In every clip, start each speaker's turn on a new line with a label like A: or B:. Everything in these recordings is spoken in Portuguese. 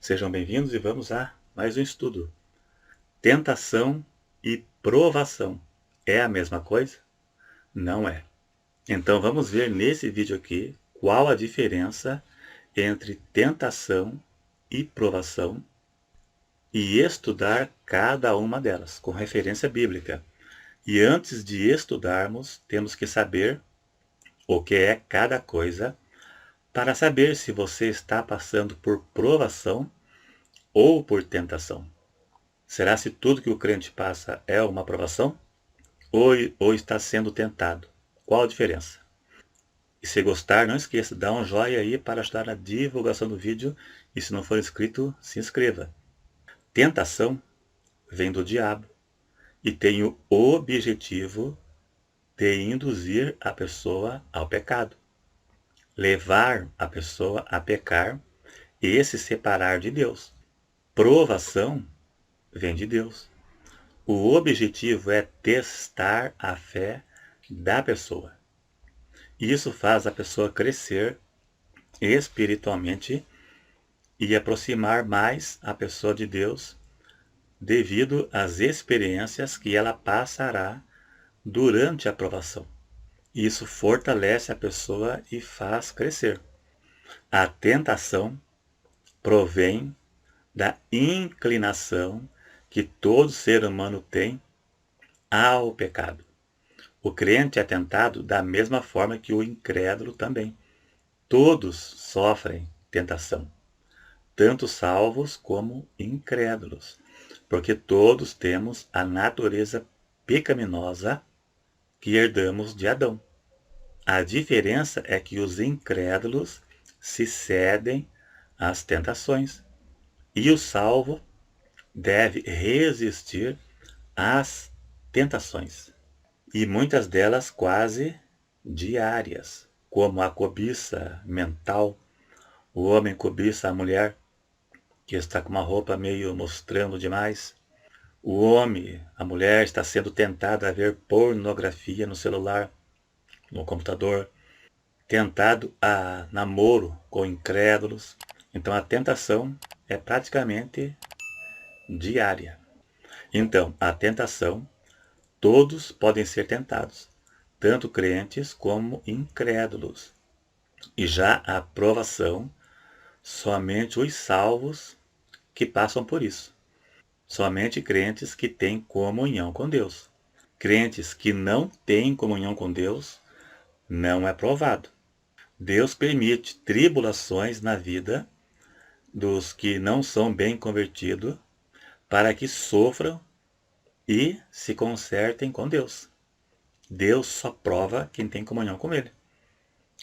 A: Sejam bem-vindos e vamos a mais um estudo. Tentação e provação é a mesma coisa? Não é. Então vamos ver nesse vídeo aqui qual a diferença entre tentação e provação e estudar cada uma delas com referência bíblica. E antes de estudarmos, temos que saber o que é cada coisa para saber se você está passando por provação ou por tentação. Será se tudo que o crente passa é uma provação? Ou está sendo tentado? Qual a diferença? E se gostar, não esqueça, dá um joinha aí para ajudar na divulgação do vídeo. E se não for inscrito, se inscreva. Tentação vem do diabo e tem o objetivo de induzir a pessoa ao pecado, levar a pessoa a pecar e se separar de Deus. Provação vem de Deus. O objetivo é testar a fé da pessoa. Isso faz a pessoa crescer espiritualmente e aproximar mais a pessoa de Deus devido às experiências que ela passará durante a provação. Isso fortalece a pessoa e faz crescer. A tentação provém da inclinação que todo ser humano tem ao pecado. O crente é tentado da mesma forma que o incrédulo também. Todos sofrem tentação, tanto salvos como incrédulos, porque todos temos a natureza pecaminosa que herdamos de Adão. A diferença é que os incrédulos se cedem às tentações e o salvo deve resistir às tentações, e muitas delas quase diárias, como a cobiça mental. O homem cobiça a mulher que está com uma roupa meio mostrando demais. O homem, a mulher está sendo tentada a ver pornografia no celular, no computador, tentado a namoro com incrédulos. Então a tentação é praticamente diária. Então, a tentação, todos podem ser tentados, tanto crentes como incrédulos. E já a provação, somente os salvos que passam por isso. Somente crentes que têm comunhão com Deus. Crentes que não têm comunhão com Deus, não é provado. Deus permite tribulações na vida dos que não são bem convertidos para que sofram e se consertem com Deus. Deus só prova quem tem comunhão com Ele.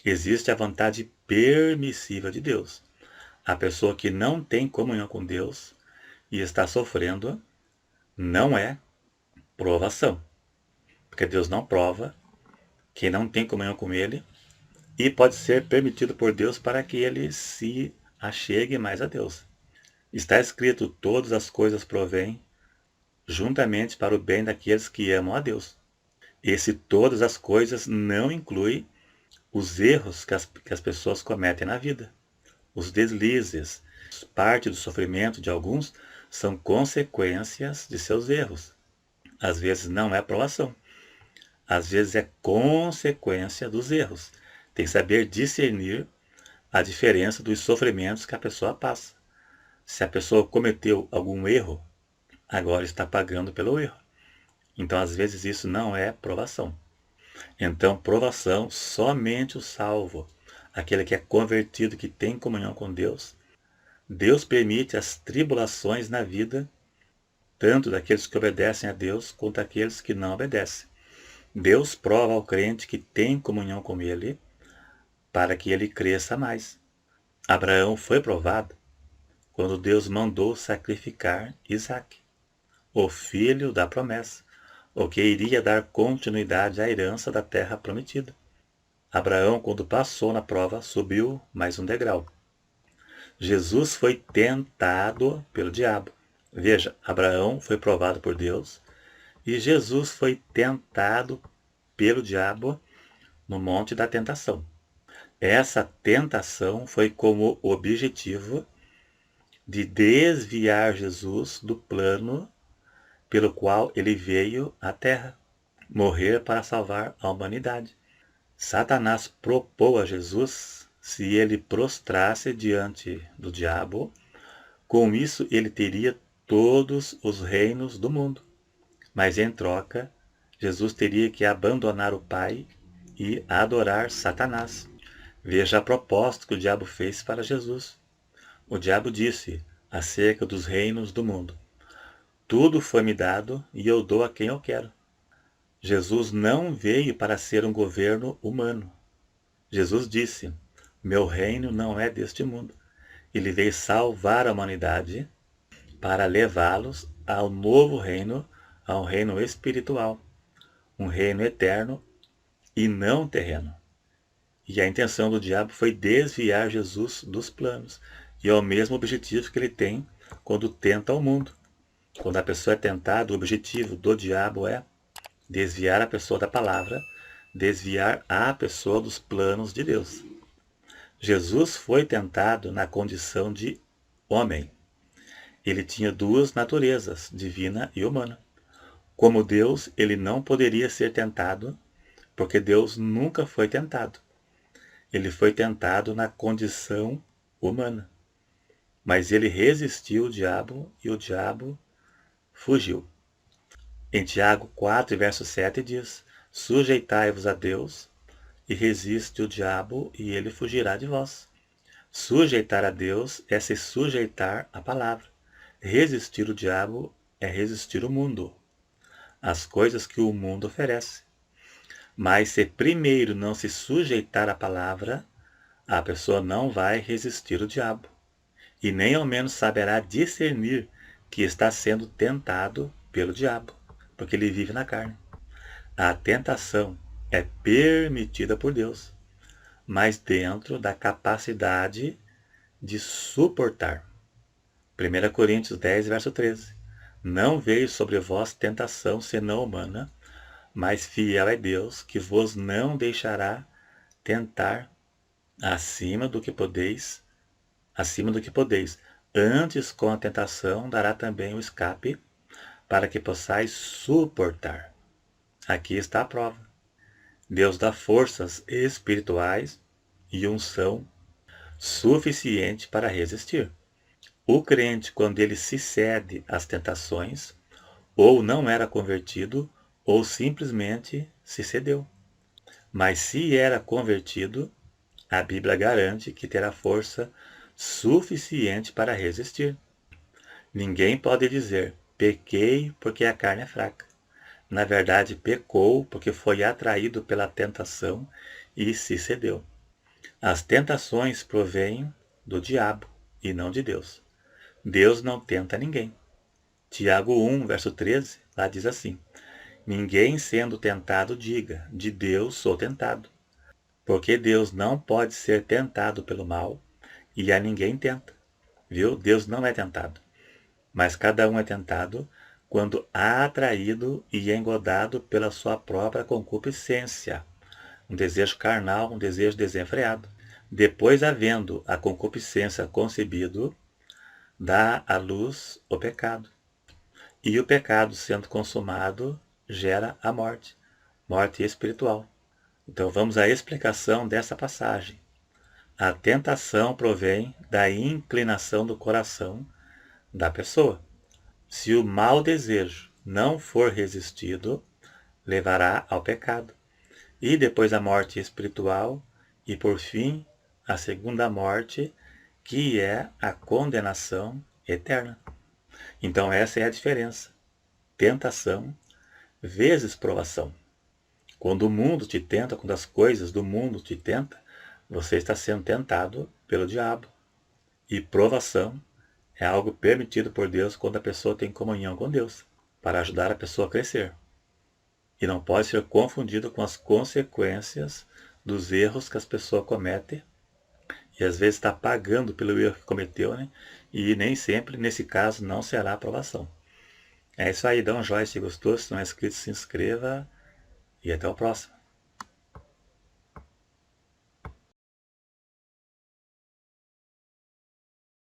A: Existe a vontade permissiva de Deus. A pessoa que não tem comunhão com Deus e está sofrendo não é provação. Porque Deus não prova quem não tem comunhão com Ele e pode ser permitido por Deus para que ele se achegue mais a Deus. Está escrito: todas as coisas provêm juntamente para o bem daqueles que amam a Deus. Esse todas as coisas não inclui os erros que as pessoas cometem na vida. Os deslizes, parte do sofrimento de alguns são consequências de seus erros. Às vezes não é provação. Às vezes é consequência dos erros. Tem que saber discernir a diferença dos sofrimentos que a pessoa passa. Se a pessoa cometeu algum erro, agora está pagando pelo erro. Então, às vezes, isso não é provação. Então, provação, somente o salvo, aquele que é convertido, que tem comunhão com Deus. Deus permite as tribulações na vida, tanto daqueles que obedecem a Deus, quanto daqueles que não obedecem. Deus prova ao crente que tem comunhão com Ele, para que ele cresça mais. Abraão foi provado quando Deus mandou sacrificar Isaque, o filho da promessa, o que iria dar continuidade à herança da terra prometida. Abraão, quando passou na prova, subiu mais um degrau. Jesus foi tentado pelo diabo. Veja, Abraão foi provado por Deus e Jesus foi tentado pelo diabo no monte da tentação. Essa tentação foi como objetivo de desviar Jesus do plano pelo qual ele veio à Terra, morrer para salvar a humanidade. Satanás propôs a Jesus, se ele prostrasse diante do diabo, com isso ele teria todos os reinos do mundo. Mas em troca, Jesus teria que abandonar o Pai e adorar Satanás. Veja a proposta que o diabo fez para Jesus. O diabo disse acerca dos reinos do mundo: tudo foi-me dado e eu dou a quem eu quero. Jesus não veio para ser um governo humano. Jesus disse: meu reino não é deste mundo. Ele veio salvar a humanidade para levá-los ao novo reino, a um reino espiritual, um reino eterno e não terreno. E a intenção do diabo foi desviar Jesus dos planos. E é o mesmo objetivo que ele tem quando tenta o mundo. Quando a pessoa é tentada, o objetivo do diabo é desviar a pessoa da palavra, desviar a pessoa dos planos de Deus. Jesus foi tentado na condição de homem. Ele tinha duas naturezas, divina e humana. Como Deus, ele não poderia ser tentado, porque Deus nunca foi tentado. Ele foi tentado na condição humana. Mas ele resistiu ao diabo e o diabo fugiu. Em Tiago 4, verso 7 diz: sujeitai-vos a Deus e resiste o diabo e ele fugirá de vós. Sujeitar a Deus é se sujeitar à palavra. Resistir o diabo é resistir o mundo, as coisas que o mundo oferece. Mas se primeiro não se sujeitar à palavra, a pessoa não vai resistir o diabo. E nem ao menos saberá discernir que está sendo tentado pelo diabo, porque ele vive na carne. A tentação é permitida por Deus, mas dentro da capacidade de suportar. 1 Coríntios 10, verso 13. Não veio sobre vós tentação senão humana, mas fiel é Deus, que vos não deixará tentar acima do que podeis. Antes, com a tentação, dará também o escape, para que possais suportar. Aqui está a prova. Deus dá forças espirituais e unção suficiente para resistir. O crente, quando ele se cede às tentações, ou não era convertido, ou simplesmente se cedeu. Mas se era convertido, a Bíblia garante que terá força suficiente para resistir. Ninguém pode dizer, pequei porque a carne é fraca. Na verdade, pecou porque foi atraído pela tentação e se cedeu. As tentações provêm do diabo e não de Deus. Deus não tenta ninguém. Tiago 1, verso 13, lá diz assim: ninguém sendo tentado diga, de Deus sou tentado. Porque Deus não pode ser tentado pelo mal e a ninguém tenta. Viu? Deus não é tentado. Mas cada um é tentado quando atraído e engodado pela sua própria concupiscência. Um desejo carnal, um desejo desenfreado. Depois, havendo a concupiscência concebido, dá à luz o pecado. E o pecado, sendo consumado, gera a morte, morte espiritual. Então vamos à explicação dessa passagem. A tentação provém da inclinação do coração da pessoa. Se o mau desejo não for resistido, levará ao pecado. E depois a morte espiritual e, por fim, a segunda morte, que é a condenação eterna. Então essa é a diferença. Tentação vezes provação. Quando o mundo te tenta, quando as coisas do mundo te tentam, você está sendo tentado pelo diabo. E provação é algo permitido por Deus quando a pessoa tem comunhão com Deus, para ajudar a pessoa a crescer. E não pode ser confundido com as consequências dos erros que as pessoas cometem. E às vezes está pagando pelo erro que cometeu, né? E nem sempre, nesse caso, não será aprovação. É isso aí, dá um joinha se gostou, se não é inscrito, se inscreva e até o próximo.